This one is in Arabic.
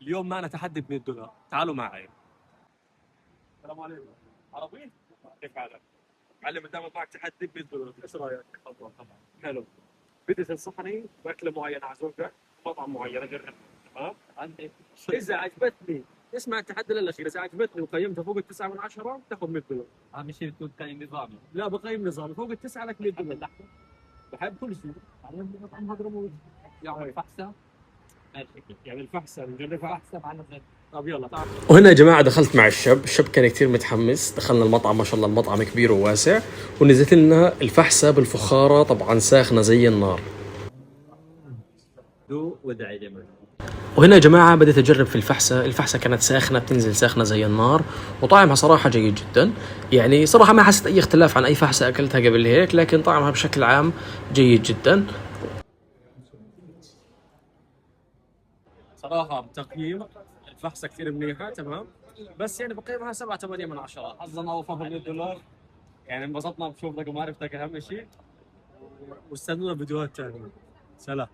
اليوم معنا تحدي ب $100. تعالوا معي. السلام عليكم. عربي؟ كيف حالك؟ معلم دائما معك تحدي ب $100، ايش رايك؟ تفضل. طبعا حلو. بدي تنصحني باكله معينه عزومتك، مطعم معين اجرب، تمام؟ عندي. اذا عجبتني اسمع التحدي للاخير، اذا عجبتني وقيمتها فوق التسعه من عشره تاخذ $100. اهم شيء تكون قيم نظامي. لا بقيم نظامي، فوق التسعه لك $100. بحب كل شيء. عليهم مطعم هضرموت يعمل فحصه. ماشي. يعني الفحسه نجربها. فحصه مع الغد. طب يلا تعال. وهنا يا جماعة دخلت مع الشاب كان كتير متحمس. دخلنا المطعم، ما شاء الله المطعم كبير وواسع، ونزلت لنا الفحسة بالفخارة طبعا ساخنة زي النار. دو ودعي جمال. وهنا يا جماعة بديت أجرب في الفحسة كانت ساخنة، بتنزل ساخنة زي النار، وطعمها صراحة جيد جدا. يعني صراحة ما حسيت أي اختلاف عن أي فحسة أكلتها قبل هيك، لكن طعمها بشكل عام جيد جدا. صراحه بتقييم الفحسه كثير منيحه، تمام، بس يعني بقيمها 7-8 من 10. حظنا اوفى ب $100. يعني انبسطنا بشوفك ومعرفتك اهم شيء، واستنونا فيديوهات ثانيه. سلام.